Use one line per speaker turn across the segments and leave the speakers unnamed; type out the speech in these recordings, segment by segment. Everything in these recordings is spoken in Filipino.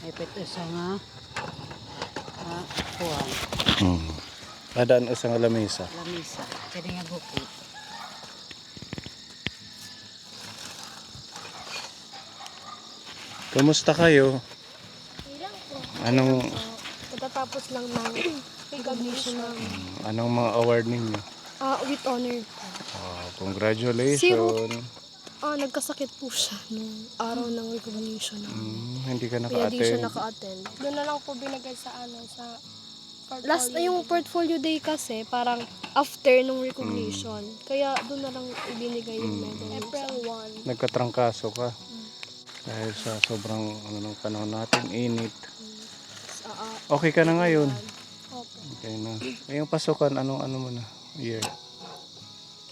Ipit isa nga kuwan.
Adaan isa nga lamesa.
Lamisa. Kaya nga buki.
Kumusta kayo?
Ilang po.
Anong
Pagkatapos lang ng recognition ng
anong mga award ninyo?
with honor.
Congratulations.
Nagkasakit po siya nung araw ng recognition namin.
Hindi ka
Kaya di siya
naka-attend.
naka-attend. Doon na lang po binigay sa last na yung portfolio day kasi parang after nung recognition. Kaya doon na lang ibinigay yung medal. April 1.
Nagkatrangkaso ka. Dahil sa sobrang ng panahon natin, init. Okay ka na ngayon?
Opo.
Okay na. Ngayong pasukan, ano mo na? Year.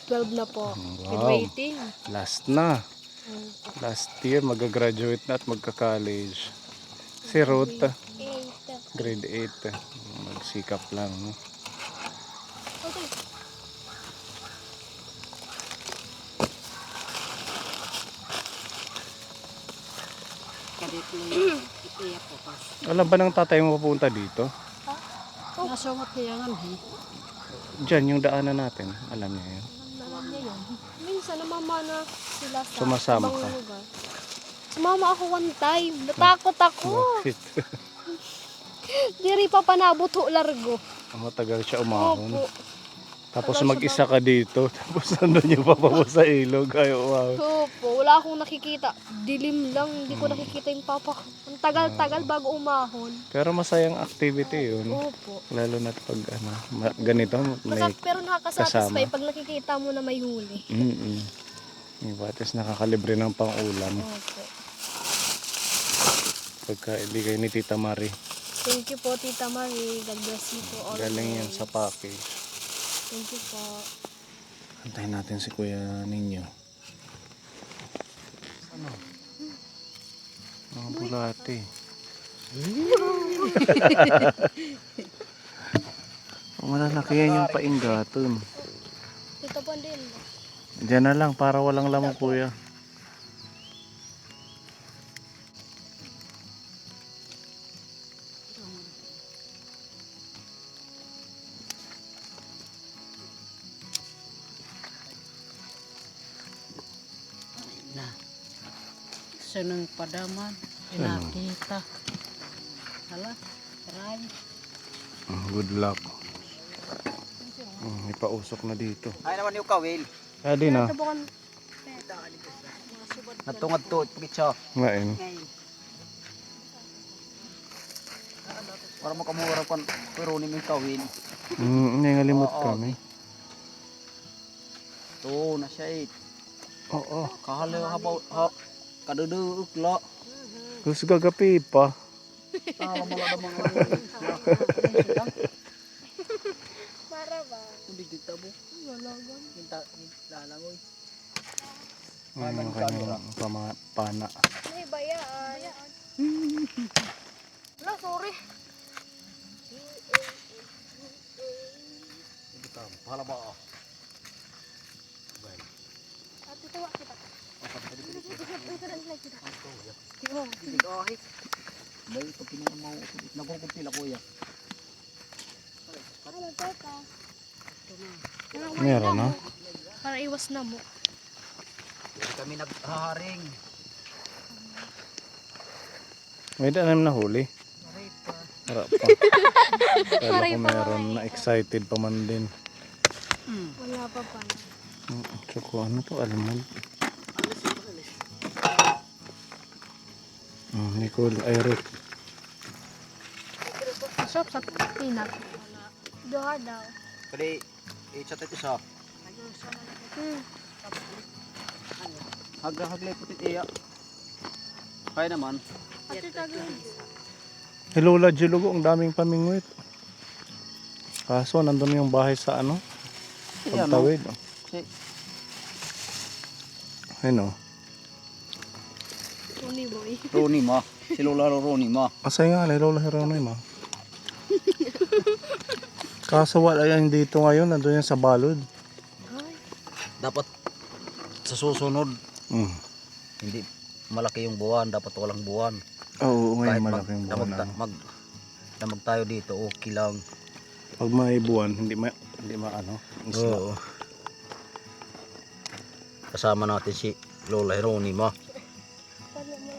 12 na po.
Wow.
Graduating.
Last na. Last year, mag-graduate na at magka-college. Si Ruth,
8.
grade 8. Magsikap lang. No?
Okay.
Kadit lang iiyak ko pas.
Alam ba ng tatay mo papunta dito?
Nasumot niya nga eh.
Diyan, yung daanan natin. Alam niya yun.
Alam niya yun. Minsan namamana sila sa
Sumasama
ibang
ka?
lugar. Sumama ako one time. Natakot ako.
Bakit?
Diri pa panabot ho largo.
Matagal siya umahon.
Opo.
Tapos
Tagal siya
mag-isa ka dito. Tapos nandun yung papa mo sa ilog. Ay, wow.
Opo. Wala akong nakikita. Dilim lang. Hindi ko nakikita yung papa ko. Ang tagal-tagal bago umahon.
Pero masayang activity yun.
Opo.
Lalo na pag ganito, may
Pero nakakasatisfy
kasama.
pag nakikita mo na may huli.
Diba? Tapos nakakalibre ng pang-ulam.
Opo.
Pagka ibigay ni Tita Marie.
Thank you po, Tita Marie. God bless you po always.
Galing yan sa package.
Thank you po.
Antayin natin si Kuya Ninyo. Ano? Mga bulate. Malalaki yan yung painggaton.
Tita Pandin.
Diyan na lang para walang lamang, Kuya.
Na. Sunong padaman. Pinakita. Hala. Try.
Good luck. Ipausok na dito.
Ay naman yung kawil.
Kaya din ah.
Natungad to, pagkitsa.
Ngayon.
Para makamura kan pero ni yung kawil.
Nangalimot
Oo.
kami.
To na siya eh.
Oo.
Kahalo habaw ha. Kadudu uklo.
Gusto gagapi pa.
Tama mo lang mga.
Para ba?
Hindi dito mo.
Lalagan.
Hinta lalangoy.
Ang kanyang pana.
May bayaan. Wala, sorry.
Hindi ka. Pahala ba?
Ate, tawa kita.
Hindi ka ahit. Dahil pag kinuha mo, nagkukumpila ko yan.
Ano, teka?
Meron na.
Para iwas na mo.
Hindi kami naghaharing.
May daanan na huli. Harap pa. Kala ko meron na excited pa man din.
Wala pa pa.
Tsaka ano to? Almond. Nicole, Eric.
Masarap sa peanut. Doha daw.
Kali, i-chat ito siya. Haglay putit iya. Kaya naman.
Ate, tagay.
Hello la Jilugo, ang daming pamingwit. Kaso nandun yung bahay sa ano? Pagtawid.
Si
Ayun o.
Tony boy.
Roni ma. Si Lola Roni ma.
Asay nga, Lola Heronay ma. Kaso wala yan dito ngayon, nandun yan sa balod.
Dapat sa susunod,
Mm.
hindi malaki yung buwan, dapat walang buwan.
Oo,
Kahit
ngayon malaking buwan na.
damag tayo dito, okay lang.
Pag may buwan, hindi ano, isla.
Oo. Kasama natin si Lola Jeronima.
Paano mo?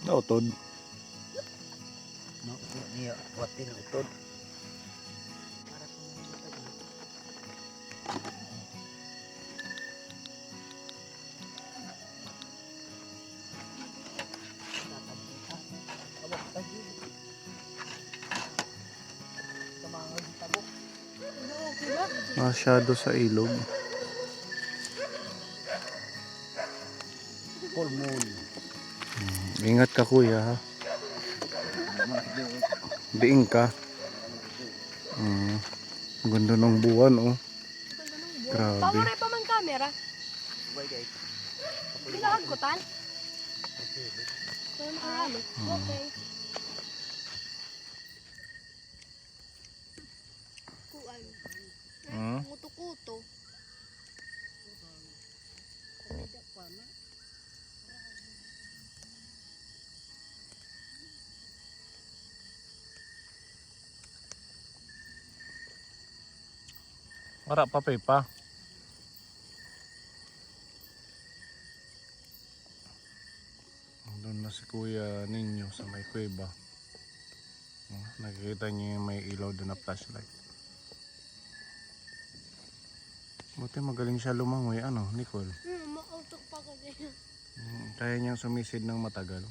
Nautod.
No, niya, watin ang utod.
Masyado sa ilog.
Full moon.
Ingat ka kuya ha. Diing ka. Ganda ng buwan oh. Grabe.
Pamuray pa man camera. Kailangan ko tan. Okay. Kuan. Kuto-kuto.
Wala pa pa. Doon na si Kuya Ninyo sa may kuweba. Nakikita niyo yung may ilaw doon na flashlight. Buti magaling siya lumangoy, ano, Nicole?
Mautok pa ko din.
Kaya niyang sumisid ng matagal.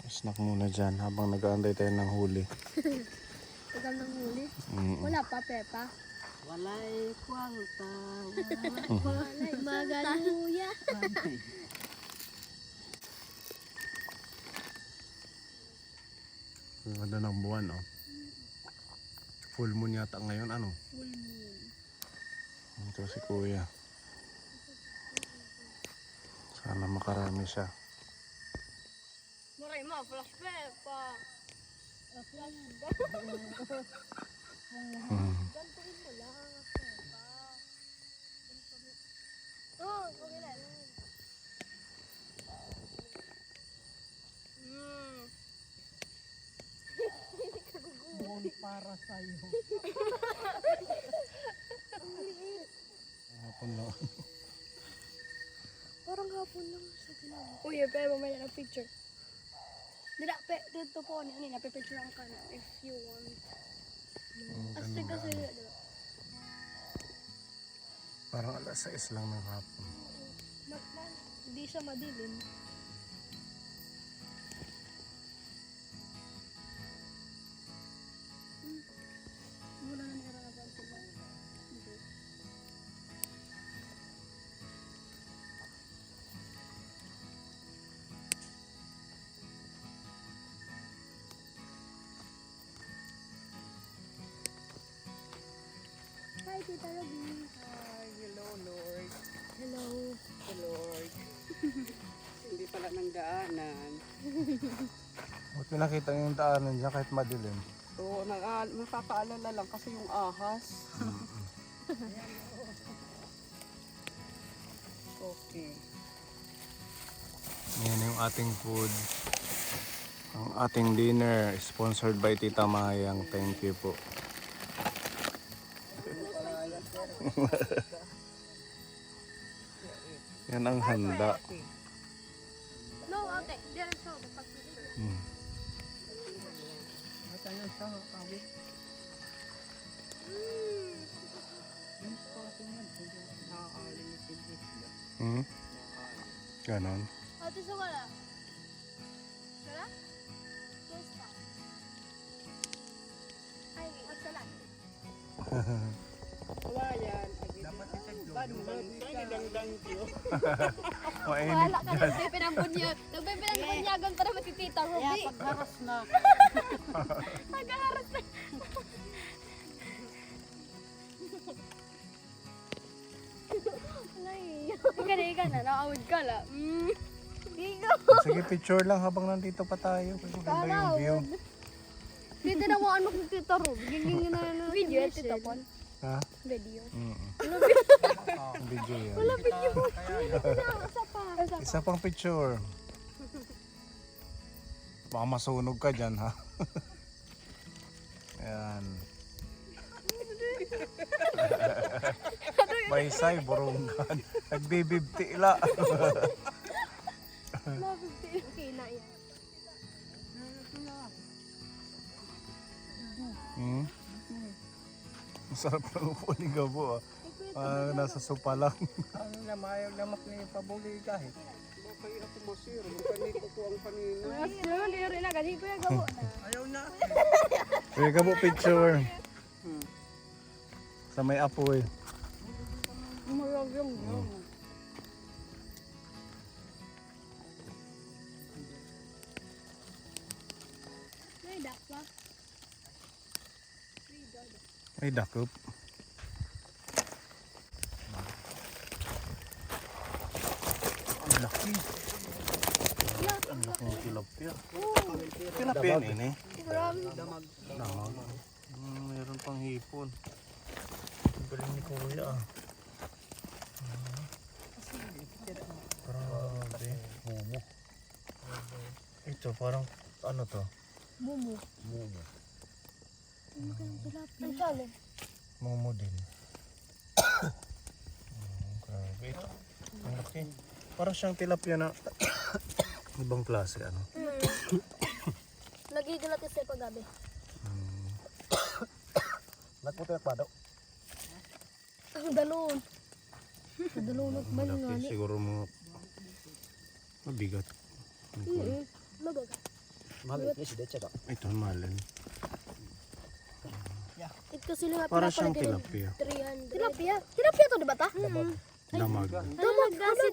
Snack muna dyan habang nag-aantay tayo ng huli.
Magandang huli. Wala pa, Pepa.
Walay kwalta.
Walay magaluya.
Ang ganda ng buwan, oh. Full moon yata ngayon, ano?
Full moon.
Ito si Kuya. Sana makarami siya.
Maray mo, flash Pepa. Gantuin mo lang, Pepa. Oh, okay na.
Para sa'yo.
Hapon lang.
Parang hapon lang sa ginagawa. Uy, Pepa, may na picture. Dito po, napipicture ang kana if you want. Kasi kasi, diba?
Parang alas 6 lang ng hapon.
Hindi siya madilim. Muna na nirarapan sila. Okay. Hi, Tita Robin.
Ay, hello Lord.
Hello.
Lord. Hindi pala ng daanan.
Buti nakita niyo yung daanan dyan kahit madilim.
Oo, nakakaalala lang kasi yung ahas. Okay.
Yan yung ating food. Ang ating dinner sponsored by Tita Mayang. Thank you po. Yan ang handa.
No, ate. Diretso. Pag-picture.
Matayan sa kawit. Yung spot niyan, hindi nakaaling yung isla.
Ganon.
Ate, sa wala? Wala? Close pa. Ay, magsalat.
Wala yan. Dapat dangdang tiyo.
Mainit
Wala ka na. Nagpipinangbunyagan para matitita,
Kaya
Ruby.
pagharas na.
Naghaharas na. Ika na, nakawid ka la. Ikaw.
Sige, picture lang habang nandito pa tayo. Kasi maganda yung view.
Dito na mo ano kung Tita Rob. Giging na video at Tita Pon.
Ha?
Video.
Video yan.
Wala video. Isa pa.
Isa pang picture. Baka masunog ka dyan, ha? Ayan. Baysay, burungan. Nagbibibti la.
Okay na yan.
Masarap ng upo ni Gabo, ah. Nasa sopa lang.
Ano na, mayag namak na yung pabuli kahit. Baka ako masiro, magkaniko ko ang panina.
Yun, di rin na. Galing ko yung gabo na.
Ayaw na.
Uy, Gabo, picture. Sa may apoy.
Mayag yung yun.
May dak pa.
Ay, dakop. Ang laki. Ang laki ng tilapia. Tilapia yun, eh.
Damag.
Mayroon pang hipon. Ang galing ni Kuya, ah. Grabe. Momo. Ito, parang ano to?
Mumu.
Momo.
Ang challenge.
Momo din. Grabe. Ito. Ang laki. Parang siyang tilapia na ibang klase, ano?
Nagigilat kasi paggabi.
Nagputi at pado.
Ang dalon. Ang dalon at
Malaki.
malingani.
Siguro mga mabigat.
Mabaga.
Mahal ni si Decha.
Ito, malin.
Ito sila nga
Parang siyang tilapia.
300. Tilapia? Tilapia to, di ba ta?
Damag.
Damag kasi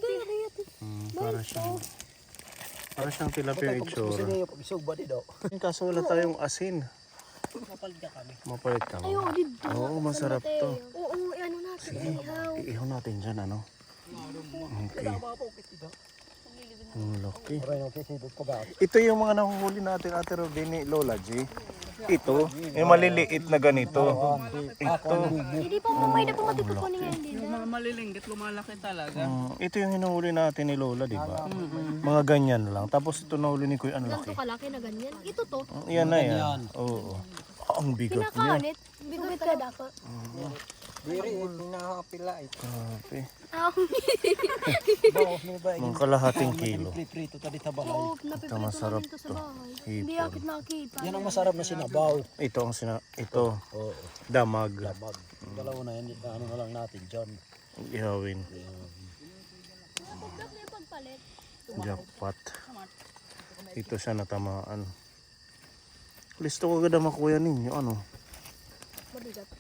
Parang siyang tilapia yung itsura.
Isog ba di daw?
Kaso wala tayong asin.
Mapalit ka kami.
Mapalit ka
Ayaw,
ba?
dito.
Oo, masarap to.
Oo, ano natin. Ihaw.
Iihaw natin dyan, ano? Okay. Ang laki. Ito yung mga nahuhuli natin, Ate Rodine, Lola G. Ito, yung maliliit na ganito. Ito.
Hindi pa mamay na pumatid ko niya hindi
Yung mga malilinggit, lumalaki talaga.
Ito yung hinuhuli natin ni Lola, di ba? Mga ganyan lang. Tapos ito nahuli ni Kuya, ang laki.
Ganito kalaki na ganyan. Ito to.
Yan na yan. Oo. Ang bigat niya.
Pinakaanit. Bigat ka dako.
Diri, pinakapila ito.
Grabe.
Bawas mo ba?
Mga kalahating kilo.
Prito tadi tabalay.
Oo, napiprito
Ito masarap
namin to sa
to.
bahay. Hindi
Hipon.
akit nakita.
Yan ang masarap na sinabaw.
Ito ang ito.
Oo.
Damag.
Labag. Dalawa na yan. Ano na lang natin dyan.
Ihawin.
Pagkat na yung pagpalit.
Jackpot. Ito siya natamaan. Listo ko agad ang makuya ninyo. Ano?
Mabigat.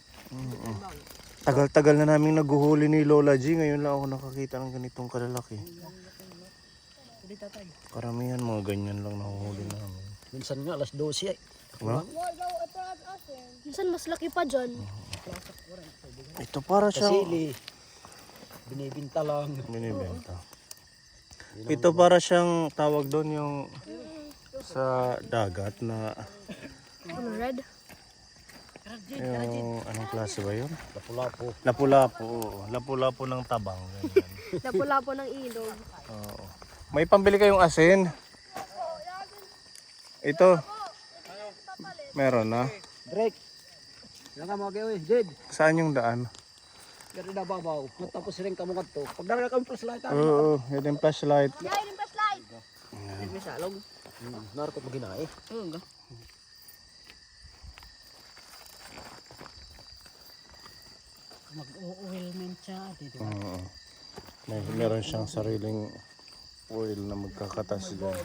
Tagal-tagal na namin naguhuli ni Lola G. Ngayon lang ako nakakita ng ganitong kalalaki. Karamihan mga ganyan lang nahuhuli namin.
Minsan nga alas 12 eh.
No?
Minsan mas laki pa dyan.
Ito para siyang
Kasili. Binibinta lang.
binibenta. Ito para siyang tawag doon yung sa dagat na
Ano, red?
yung anong klase ba yun?
Lapu-lapu.
Lapu-lapu. Oo. Lapu-lapu ng tabang. Ganyan.
Lapo-lapo ng ilog.
Oo. May pambili kayong asin? Ito. Meron na.
Drake. Yan ka mga gawi. Jed.
Saan yung daan?
Gari na babaw. Matapos rin ka mga to. Pag dala kami flashlight.
Oo, yun yung flashlight.
Yay, yung flashlight!
May salog.
Narkot maginae.
Oo nga. Mag-oilment siya. Dito.
Oo. Meron siyang sariling oil na magkakatas dyan.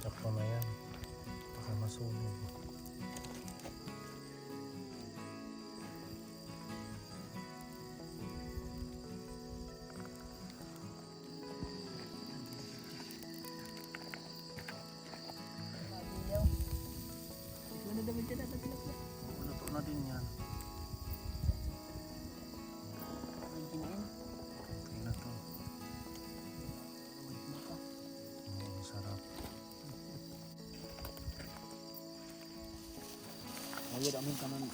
Takpo na yan. Baka masunog.
Kuya amin kanan.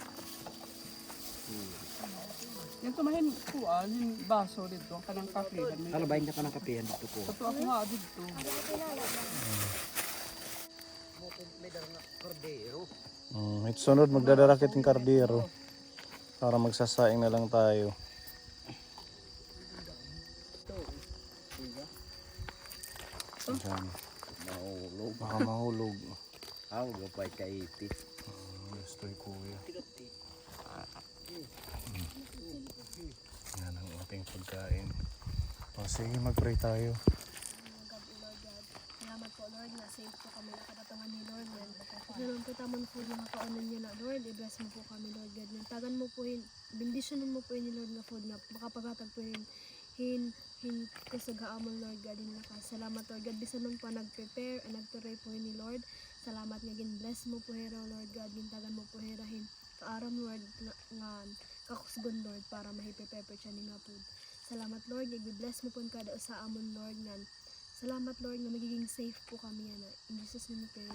Yung tumahin kuan, yung baso dito, ang kanang kape.
Ano ba yung kanang kapihan dito ko?
Ito ako nga dito.
May dara nga cordero.
Ito sunod magdadarakit ng kardero. Para magsasaing na lang tayo. Diyan.
Mahulog.
Baka mahulog.
Ang gapay kaipit.
Gusto yung kuya. Yan ang ating pagkain. O sige, mag-pray tayo.
God, Lord God. Salamat po, Lord, na safe po kami nakadatangan ni Lord. And naman po tamang po yung makaunan niyo na, Lord. I-bless mo po kami, Lord God. Tagan mo po yun, bendisyonin mo po yun ni Lord na food na makapaghatag po yun. Hin kasagaamon, Lord God, in lakas. Salamat, Lord God. Bisa nun pa nag-prepare and nag-pray po yun ni Lord. Salamat nga bless mo po hero, Lord God. Gintagan mo po herahin. Kaaram, Lord, nga kakusgon, Lord, para mahiprepare siya ni nga food. Salamat, Lord. I-bless mo po kada sa amon, Lord, nga. Salamat, Lord, nga magiging safe po kami yan. In Jesus' name we pray.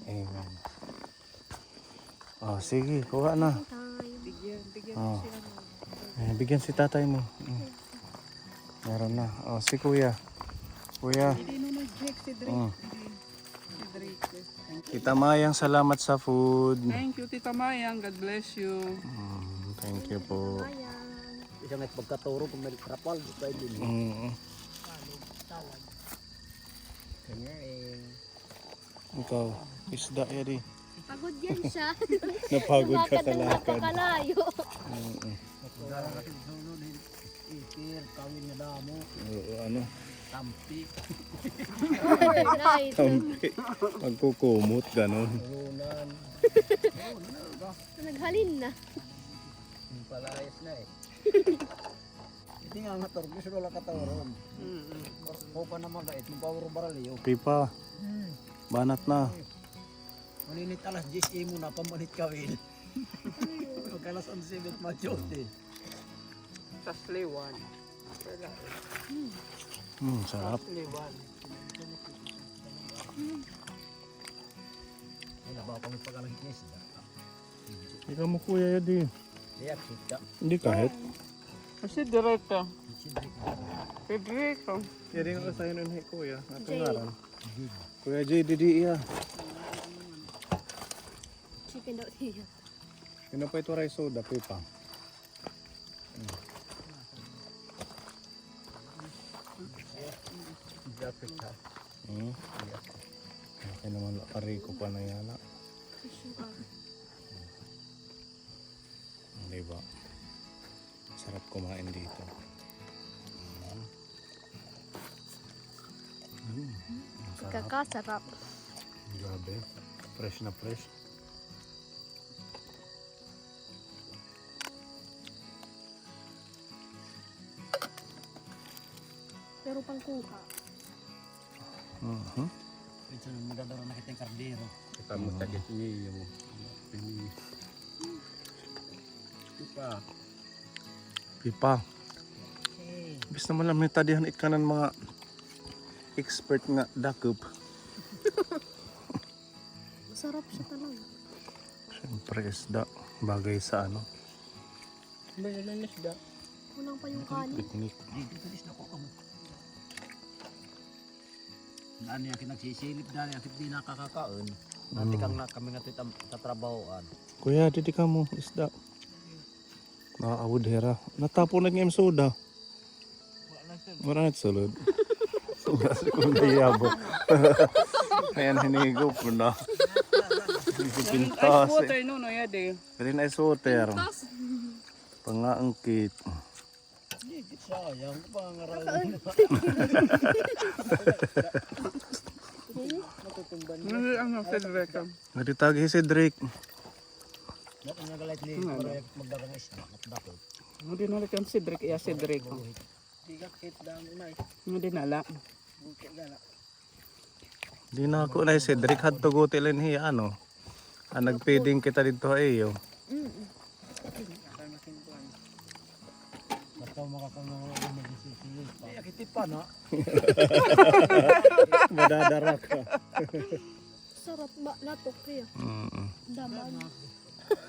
Amen. O sige, kuha na.
Time.
Bigyan
Oh.
ko siya ng...
Bigyan si tatay mo. Meron na. O si kuya. Kuya.
Hindi na nag-check si Drake.
Mm.
Si Drake. Thank you.
Tita Mayang, salamat sa food.
Thank you, Tita Mayang. God bless you.
Thank you po.
Ayan.
Isang may pagkaturo kung may krapal. Pwede din. Kanya
Ikaw, isda yan eh.
Pagod yan siya.
Napagod ka
Lumakad ng
kalakad.
napakalayo.
Ikir, kawin na damo.
Ano?
Tampi.
Right.
Magkukumot, ganon.
Ulan.
Naghalin na.
Yung palayas na eh. Hindi nga nga torbi sila lang katawaron. O pa naman kahit yung power baraliyo.
Pipa, banat na.
Maninit alas 10 mo na pamanit kawin. Pag alas 11 bit machote.
Sa Sliwan.
Sarap.
Sliwan.
Ay nabaw kami pag-alagit niya sila.
Ikaw mo kuya yan eh.
Diyak kita.
Hindi kahit.
Si Drake. Si Drake.
Yan rin ako sa'yo nun kuya.
Jay.
Kuya Jay, didi iya.
Chicken daw niya.
Yun pa ito rice soda, pipa.
Dapat ka.
Okay naman, kariko pa na yan. Diba? Sarap kumain dito. Sarap.
Kakasarap.
Grabe. Fresh na fresh.
Pero pang kuha.
Ito nang maganda rin nakita yung kardero.
Kita mo sakit niya yung
Pipa.
pipa. Bis naman lang may tadihan ikanan mga expert nga dakup.
Masarap siya talaga.
Siyempre isda. Bagay sa ano.
Bayalan na siya.
Kulang pa yung kanin.
Picnic.
Dito tulis na ko kamo. Daan niya kinagsisilip daan niya di nakakakaon. Nanti kang na kami nga tatrabahoan.
Kuya, dito ka mo isda. Nakaawod hera. Natapo na ng soda. Maranit sulod. Sugas ko na yabo. Ayan, hinigo po na.
Ice
Pintas.
water no, no, yade.
Green ice water. Pangaangkit.
Di sayang pangaral.
Ano, si Drake.
Natitagi si Drake.
Dapat nga galit ni para magdagang isda at dapat.
Hindi na lang si Drake. Iya, si Drake.
Di ka kit daan mo na eh.
Hindi na lang.
Bukit gala.
Di na ako na si Drake had to go till in hiya ano. Nagpeding kita dito ayo.
Basta makakamang mag-isisilip pa. Di akiti pa na.
Madadara ka.
Sarap ba? Natok kaya. Daman.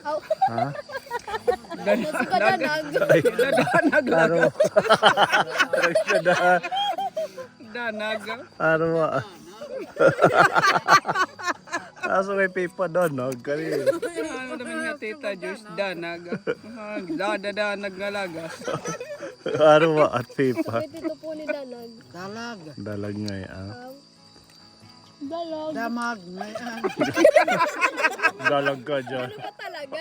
Aw.
Ha?
Nasuka danag.
Danag
Araw.
danag.
Araw. Kaso may pipa doon, no? Kanina.
Ano naman nga tita Joyce, danag. Danag nga lagas.
Araw at pipa.
May tito po ni danag.
Dalag.
Dalag nga yan.
Aw. Dalag.
Damag. Ngayon.
Dalag ka dyan.
Ano ba talaga?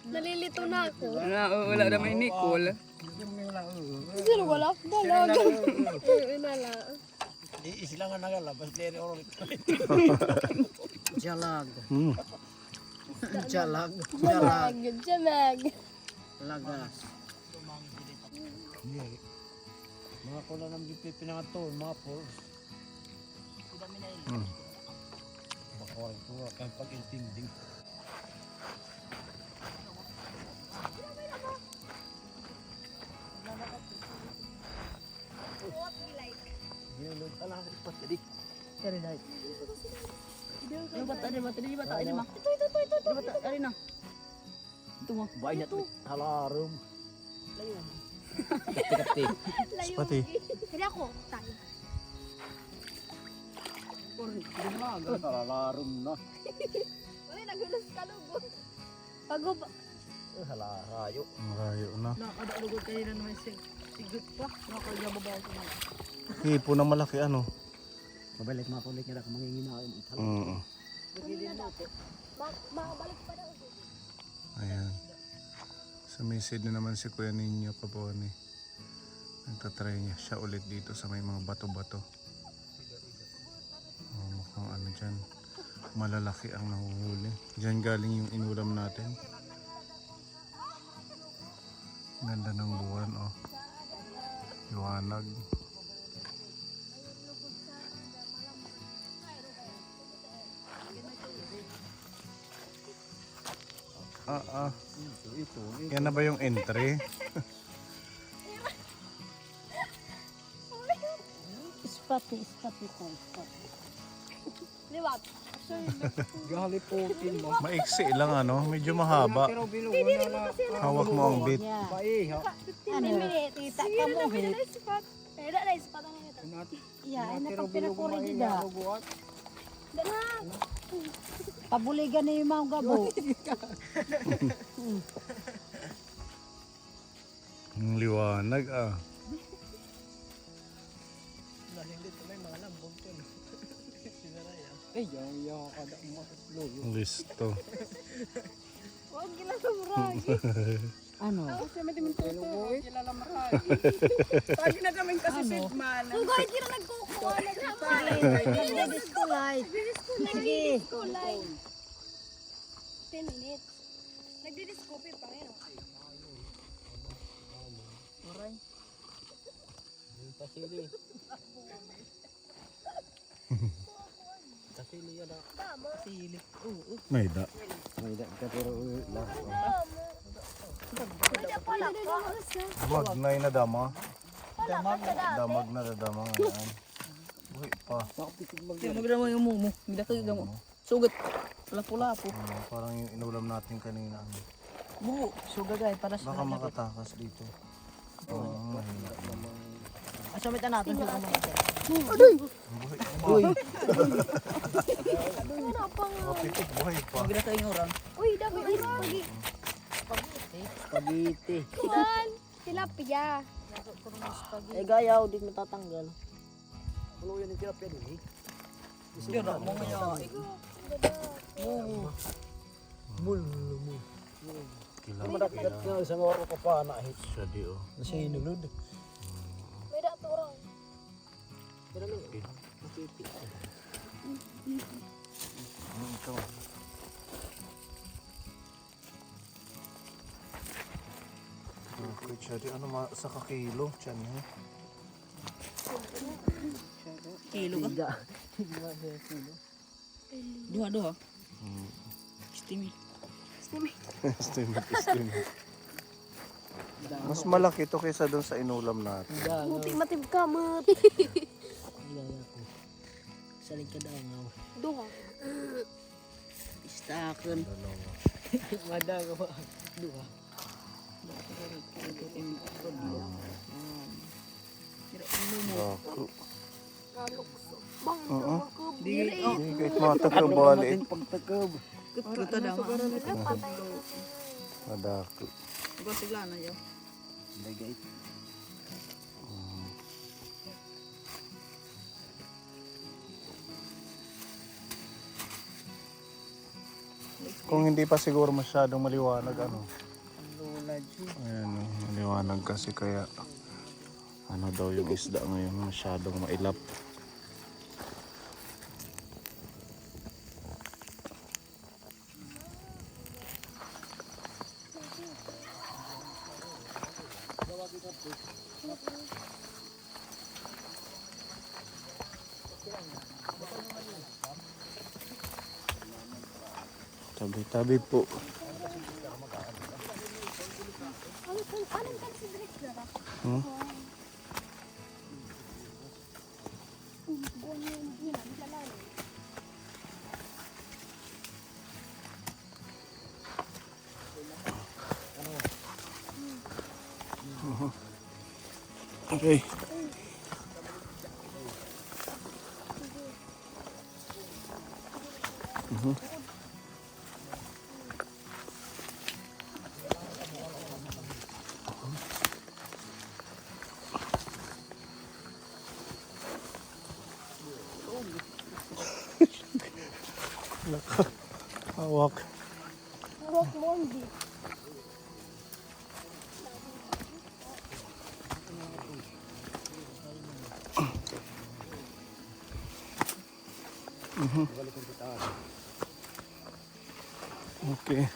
Nalilito na ako.
Wala na may Nicole.
Sino wala? Dalag. Inala.
Sila nga nagalabas. Jalag. Jalag. Jalag.
Jamag.
Lagas. Mga ko na nang pinangato, mga pors. Bakorin ko kay pag-intinding. Yun ala pat jadi. Kari dai. Ano ba tadi ba tadi ba tadi mah? Ito ba tadi na? Ito mah banyak halarum. Layo. Kati-kati.
Pati.
Kaya ako, tayo.
Halarum na.
Uy, nagulos ka lugod. Bago ba?
Halarayo.
Marayo na.
Nakadalugod kanina naman sigut pa. Nakagababaw ko na.
Hipo na malaki ano.
Mabalik makulit niya ako manginginain.
Makabalik pa daw.
Ayan. Sumisid na naman si Kuya Ninyo Kaponi. Nagtatry niya siya ulit dito sa may mga bato-bato. Oh, mukhang ano dyan. Malalaki ang nahuhuli. Dyan galing yung inulam natin. Ganda ng buwan, oh. Liwanag. Yan na ba yung entry?
Ispat ito.
Liwat.
Gali putin mo.
Maiksi lang ano, medyo mahaba.
Pero bilog mo na.
Hawak mo ang bit.
Pai, ha.
15 minutes. Tita ka mo. Pwede na ispat ang ito.
Ya, ina
Pero
pag
bilog mo
pinakuri
na
dida.
bubuhat.
Dala.
Pabuligan ni mga gabo.
Ang liwanag ah.
Ay, yaw ka da mo.
Listo.
Huwag gilalamrag.
Ano?
Kasi may timin tuto. Kilala maray. Pagi na kami kasi sigman.
Sugay kira nagkukuha na naman.
Nagdidiskulay. Sige.
Kulay. 10 minutes. Nagdidiscope pa ngayon.
Aray. Pasili. Pasili yan ah. Pasili.
May da.
May da ka pero lang.
Damag na inadama. Damag na dadama ngayon. Buhay pa.
Magdama yung mumo, midakag mo. Sugat. Lapu-lapu.
Parang yung inulam natin kanina.
Buo, sugagay para sa
Baka makatakas dito. Oo, mahina.
asamitan natin sa mga.
Buhay pa.
Ano pang...
Kapitik, buhay pa.
Magdakag yung orang.
Uy, dapat ay spaghetti.
Spaghetti.
Kuan. Tilapia.
Eh gayaw, di matatanggal.
Ano yan yung tilapia din eh?
Hindi na mo ngayon.
Kilang
Madagat nga isang oras ko pa na hit.
siya di oh.
Nasa inulod.
May datorang.
Ito. Okay, siya di ano sa kakilo. Tiyan niya.
Kilo ka. Duha. Steamy.
Estimate. Mas malaki to kaysa doon sa inulam natin.
Muti matib ka, mat.
Saling ka daw nga.
Duha.
Istakan.
Dalawa.
Madaga ba? Dua.
Dako.
Bang,
Oo.
Di,
Hindi kahit mata ka bali.
Pagtakab.
kuta daw.
Madako.
Ikaw sigla na yun.
Lagay.
Kung hindi pa siguro masyadong maliwanag ano.
Lola G.
Ayan, maliwanag kasi kaya ano daw yung isda ngayon masyadong mailap. Tabi-tabi po. Hmm? Okay. Hawak.
Hawak mo, hindi.
Okay.